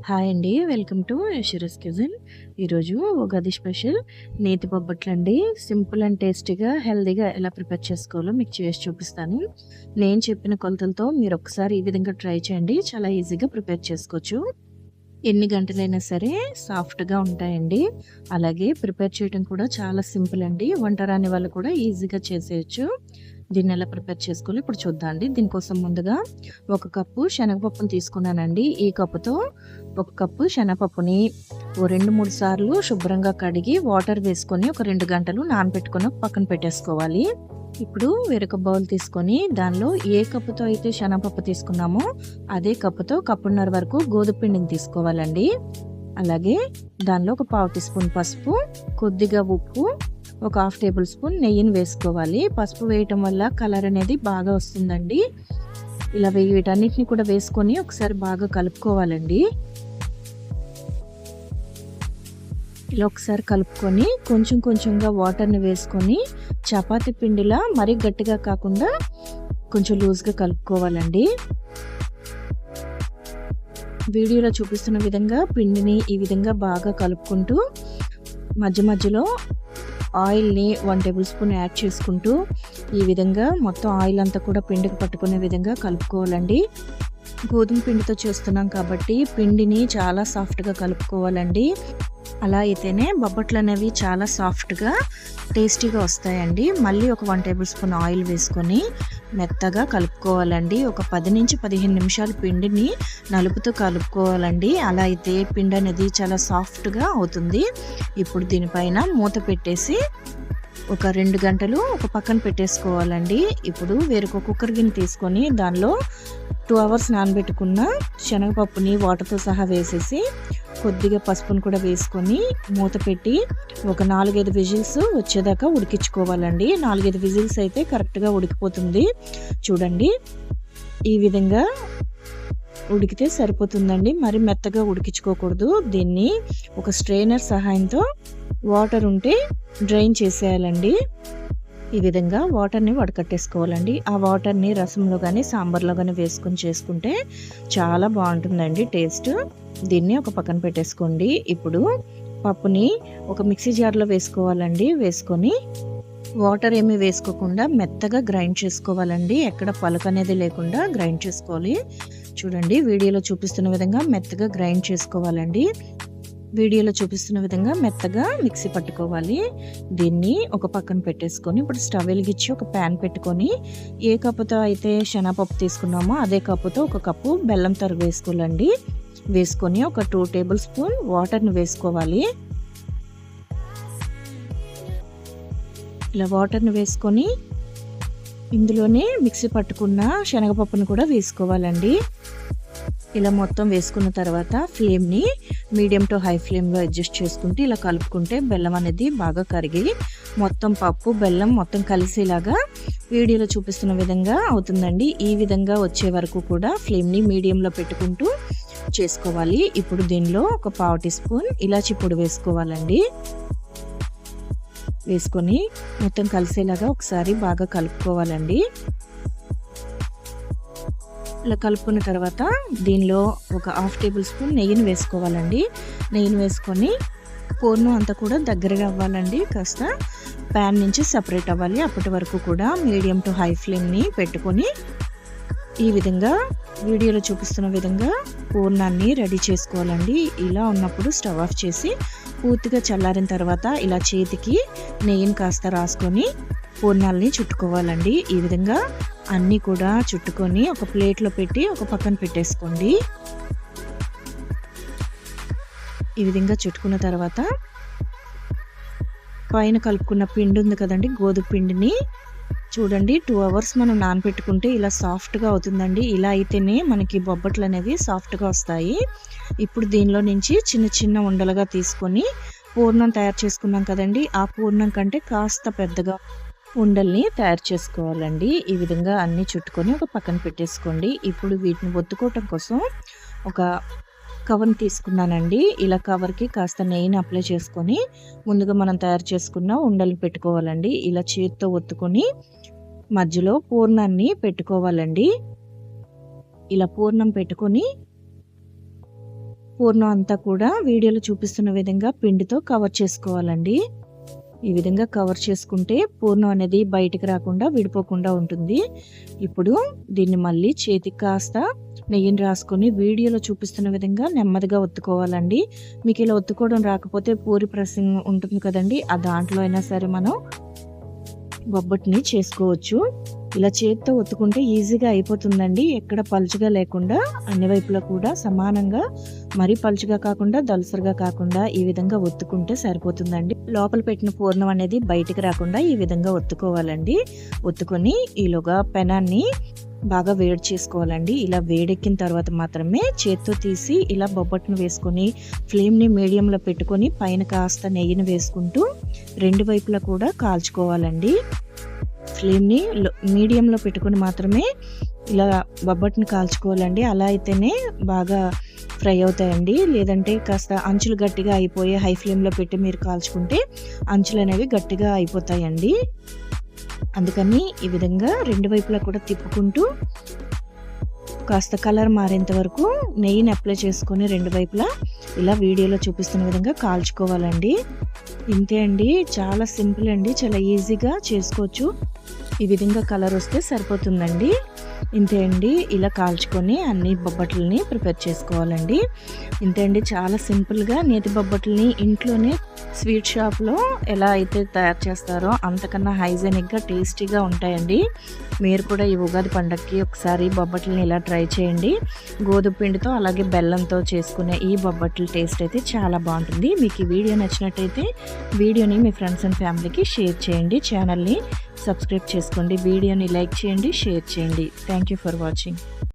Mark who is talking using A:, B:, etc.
A: Hi అండి. Welcome to యషూరస్ kitchen. ఈరోజు ఉగాది స్పెషల్ నేతి బొబ్బట్లండి. సింపుల్ అండ్ టేస్టీగా, హెల్తీగా ఎలా ప్రిపేర్ చేసుకోవాలో మీకు చేసి చూపిస్తాను. నేను చెప్పిన కొలతలతో మీరు ఒకసారి ఈ విధంగా ట్రై చేయండి. చాలా ఈజీగా ప్రిపేర్ చేసుకోవచ్చు. ఎన్ని గంటలైనా సరే సాఫ్ట్‌గా ఉంటాయండి. అలాగే ప్రిపేర్ చేయడం కూడా చాలా సింపుల్ అండి. వంట రాని వాళ్ళు కూడా ఈజీగా చేసేయొచ్చు. దీన్ని ఎలా ప్రిపేర్ చేసుకోవాలో ఇప్పుడు చూద్దాం అండి. దీనికోసం ముందుగా 1 కప్పు శనగపప్పుని తీసుకున్నానండి. ఈ కప్పుతో 1 కప్పు శనగపప్పుని ఓ 2, 3 సార్లు శుభ్రంగా కడిగి వాటర్ వేసుకొని ఒక 2 గంటలు నానబెట్టుకొని పక్కన పెట్టేసుకోవాలి. ఇప్పుడు వేరొక బౌల్ తీసుకొని దానిలో ఏ కప్పుతో అయితే శనగపప్పు తీసుకున్నామో అదే కప్పుతో కప్పున్నర వరకు గోధుమ పిండిని తీసుకోవాలండి. అలాగే దానిలో ఒక 1/2 టీ స్పూన్ పసుపు, కొద్దిగా ఉప్పు, ఒక 1/2 టేబుల్ స్పూన్ నెయ్యిని వేసుకోవాలి. పసుపు వేయటం వల్ల కలర్ అనేది బాగా వస్తుందండి. ఇలా వీటన్నిటిని కూడా వేసుకొని ఒకసారి బాగా కలుపుకోవాలండి. ఇలా ఒకసారి కలుపుకొని కొంచెం కొంచెంగా వాటర్ని వేసుకొని చపాతీ పిండిలా మరీ గట్టిగా కాకుండా కొంచెం లూజ్గా కలుపుకోవాలండి. వీడియోలో చూపిస్తున్న విధంగా పిండిని ఈ విధంగా బాగా కలుపుకుంటూ మధ్య మధ్యలో ఆయిల్ని 1 టేబుల్ స్పూన్ యాడ్ చేసుకుంటూ ఈ విధంగా మొత్తం ఆయిల్ అంతా కూడా పిండికి పట్టుకునే విధంగా కలుపుకోవాలండి. గోధుమ పిండితో చేస్తున్నాం కాబట్టి పిండిని చాలా సాఫ్ట్గా కలుపుకోవాలండి. అలా అయితేనే బొబ్బట్లు అనేవి చాలా సాఫ్ట్గా టేస్టీగా వస్తాయండి. మళ్ళీ ఒక 1 టేబుల్ స్పూన్ ఆయిల్ వేసుకొని మెత్తగా కలుపుకోవాలండి. ఒక 10 నుంచి 15 నిమిషాలు పిండిని నలుపుతూ కలుపుకోవాలండి. అలా అయితే పిండి అనేది చాలా సాఫ్ట్గా అవుతుంది. ఇప్పుడు దీనిపైన మూత పెట్టేసి ఒక 2 గంటలు ఒక పక్కన పెట్టేసుకోవాలండి. ఇప్పుడు వేరొక కుక్కర్ గిన్నె తీసుకొని దానిలో 2 అవర్స్ నానబెట్టుకున్న శనగపప్పుని వాటర్తో సహా వేసేసి కొద్దిగా పసుపును కూడా వేసుకొని మూత పెట్టి ఒక 4-5 విజిల్స్ వచ్చేదాకా ఉడికించుకోవాలండి. 4-5 విజిల్స్ అయితే కరెక్ట్గా ఉడికిపోతుంది. చూడండి, ఈ విధంగా ఉడికితే సరిపోతుందండి. మరి మెత్తగా ఉడికించుకోకూడదు. దీన్ని ఒక స్ట్రెయినర్ సహాయంతో వాటర్ ఉంటే డ్రైన్ చేసేయాలండి. ఈ విధంగా వాటర్ని వడకట్టేసుకోవాలండి. ఆ వాటర్ని రసంలో కానీ సాంబార్లో కానీ వేసుకొని చేసుకుంటే చాలా బాగుంటుందండి టేస్ట్. దీన్ని ఒక పక్కన పెట్టేసుకోండి. ఇప్పుడు పప్పుని ఒక మిక్సీ జార్లో వేసుకోవాలండి. వేసుకొని వాటర్ ఏమీ వేసుకోకుండా మెత్తగా గ్రైండ్ చేసుకోవాలండి. ఎక్కడ పలుకు అనేది లేకుండా గ్రైండ్ చేసుకోవాలి. చూడండి, వీడియోలో చూపిస్తున్న విధంగా మెత్తగా గ్రైండ్ చేసుకోవాలండి. వీడియోలో చూపిస్తున్న విధంగా మెత్తగా మిక్సీ పట్టుకోవాలి. దీన్ని ఒక పక్కన పెట్టేసుకొని ఇప్పుడు స్టవ్ వెలిగించి ఒక ప్యాన్ పెట్టుకొని ఏ కప్పుతో అయితే శనగపప్పు తీసుకున్నామో అదే కప్పుతో 1 కప్పు బెల్లం తరుగు వేసుకోవాలండి. వేసుకొని ఒక 2 టేబుల్ స్పూన్ వాటర్ని వేసుకోవాలి. ఇలా వాటర్ని వేసుకొని ఇందులోనే మిక్సీ పట్టుకున్న శనగపప్పును కూడా వేసుకోవాలండి. ఇలా మొత్తం వేసుకున్న తర్వాత ఫ్లేమ్ని మీడియం టు హై ఫ్లేమ్లో అడ్జస్ట్ చేసుకుంటే ఇలా కలుపుకుంటే బెల్లం అనేది బాగా కరిగి మొత్తం పప్పు బెల్లం మొత్తం కలిసేలాగా వీడియోలో చూపిస్తున్న విధంగా అవుతుందండి. ఈ విధంగా వచ్చే వరకు కూడా ఫ్లేమ్ని మీడియంలో పెట్టుకుంటూ చేసుకోవాలి. ఇప్పుడు దీనిలో ఒక 1/2 టీ స్పూన్ ఇలాచి పొడి వేసుకోవాలండి. వేసుకొని మొత్తం కలిసేలాగా ఒకసారి బాగా కలుపుకోవాలండి. ఇలా కలుపుకున్న తర్వాత దీనిలో ఒక 1/2 టేబుల్ స్పూన్ నెయ్యిని వేసుకోవాలండి. నెయ్యిని వేసుకొని పూర్ణం అంతా కూడా దగ్గరగా అవ్వాలండి. కాస్త ప్యాన్ నుంచి సపరేట్ అవ్వాలి. అప్పటి వరకు కూడా మీడియం టు హై ఫ్లేమ్ని పెట్టుకొని ఈ విధంగా వీడియోలో చూపిస్తున్న విధంగా పూర్ణాన్ని రెడీ చేసుకోవాలండి. ఇలా ఉన్నప్పుడు స్టవ్ ఆఫ్ చేసి పూర్తిగా చల్లారిన తర్వాత ఇలా చేతికి నెయ్యిని కాస్త రాసుకొని పూర్ణాలని చుట్టుకోవాలండి. ఈ విధంగా అన్నీ కూడా చుట్టుకొని ఒక ప్లేట్లో పెట్టి ఒక పక్కన పెట్టేసుకోండి. ఈ విధంగా చుట్టుకున్న తర్వాత పైన కలుపుకున్న పిండి ఉంది కదండి, గోధుమ పిండిని చూడండి 2 అవర్స్ మనం నానబెట్టుకుంటే ఇలా సాఫ్ట్గా అవుతుందండి. ఇలా అయితేనే మనకి బొబ్బట్లు అనేవి సాఫ్ట్గా వస్తాయి. ఇప్పుడు దీనిలో నుంచి చిన్న చిన్న ఉండలుగా తీసుకొని పూర్ణం తయారు చేసుకున్నాం కదండి, ఆ పూర్ణం కంటే కాస్త పెద్దగా ఉండల్ని తయారు చేసుకోవాలండి. ఈ విధంగా అన్నీ చుట్టుకొని ఒక పక్కన పెట్టేసుకోండి. ఇప్పుడు వీటిని ఒత్తుకోవటం కోసం ఒక కవర్ని తీసుకున్నానండి. ఇలా కవర్కి కాస్త నెయ్యిని అప్లై చేసుకొని ముందుగా మనం తయారు చేసుకున్న ఉండలు పెట్టుకోవాలండి. ఇలా చేతితో ఒత్తుకొని మధ్యలో పూర్ణాన్ని పెట్టుకోవాలండి. ఇలా పూర్ణం పెట్టుకొని పూర్ణం అంతా కూడా వీడియోలో చూపిస్తున్న విధంగా పిండితో కవర్ చేసుకోవాలండి. ఈ విధంగా కవర్ చేసుకుంటే పూర్ణం అనేది బయటికి రాకుండా విడిపోకుండా ఉంటుంది. ఇప్పుడు దీన్ని మళ్ళీ చేతికి కాస్త నెయ్యిని రాసుకొని వీడియోలో చూపిస్తున్న విధంగా నెమ్మదిగా ఒత్తుకోవాలండి. మీకు ఇలా ఒత్తుకోవడం రాకపోతే పూరి ప్రెస్సింగ్ ఉంటుంది కదండి, ఆ దాంట్లో అయినా సరే మనం బొబ్బట్ని చేసుకోవచ్చు. ఇలా చేతితో ఒత్తుకుంటే ఈజీగా అయిపోతుందండి. ఎక్కడ పలుచగా లేకుండా అన్ని వైపులా కూడా సమానంగా, మరీ పలుచగా కాకుండా దలసరిగా కాకుండా ఈ విధంగా ఒత్తుకుంటే సరిపోతుందండి. లోపల పెట్టిన పూర్ణం అనేది బయటికి రాకుండా ఈ విధంగా ఒత్తుకోవాలండి. ఒత్తుకొని ఈలోగా పెనాన్ని బాగా వేడి చేసుకోవాలండి. ఇలా వేడెక్కిన తర్వాత మాత్రమే చేత్తో తీసి ఇలా బొబ్బట్ను వేసుకొని ఫ్లేమ్ని మీడియంలో పెట్టుకొని పైన కాస్త నెయ్యిని వేసుకుంటూ రెండు వైపులా కూడా కాల్చుకోవాలండి. ఫ్లేమ్ని మీడియంలో పెట్టుకొని మాత్రమే ఇలా బొబ్బట్ని కాల్చుకోవాలండి. అలా అయితేనే బాగా ఫ్రై అవుతాయండి. లేదంటే కాస్త అంచులు గట్టిగా అయిపోయి హై ఫ్లేమ్లో పెట్టి మీరు కాల్చుకుంటే అంచులు అనేవి గట్టిగా అయిపోతాయండి. అందుకని ఈ విధంగా రెండు వైపులా కూడా తిప్పుకుంటూ కాస్త కలర్ మారేంత వరకు నెయ్యిని అప్లై చేసుకొని రెండు వైపులా ఇలా వీడియోలో చూపిస్తున్న విధంగా కాల్చుకోవాలండి. ఇంతే అండి, చాలా సింపుల్ అండి, చాలా ఈజీగా చేసుకోవచ్చు. ఈ విధంగా కలర్ వస్తే సరిపోతుందండి. ఇంతే అండి, ఇలా కాల్చుకొని అన్ని బొబ్బట్లని ప్రిపేర్ చేసుకోవాలండి. ఇంతే అండి, చాలా సింపుల్గా నేతి బొబ్బట్లని ఇంట్లోనే స్వీట్ షాప్లో ఎలా అయితే తయారు చేస్తారో అంతకన్నా హైజెనిక్గా టేస్టీగా ఉంటాయండి. మీరు కూడా ఈ ఉగాది పండగకి ఒకసారి బొబ్బట్లని ఇలా ట్రై చేయండి. గోధుమ పిండితో అలాగే బెల్లంతో చేసుకునే ఈ బొబ్బట్ల టేస్ట్ అయితే చాలా బాగుంటుంది. మీకు ఈ వీడియో నచ్చినట్టయితే వీడియోని మీ ఫ్రెండ్స్ అండ్ ఫ్యామిలీకి షేర్ చేయండి. ఛానల్ని సబ్స్క్రైబ్ చేసుకోండి. వీడియోని లైక్ చేయండి, షేర్ చేయండి. Thank you for watching.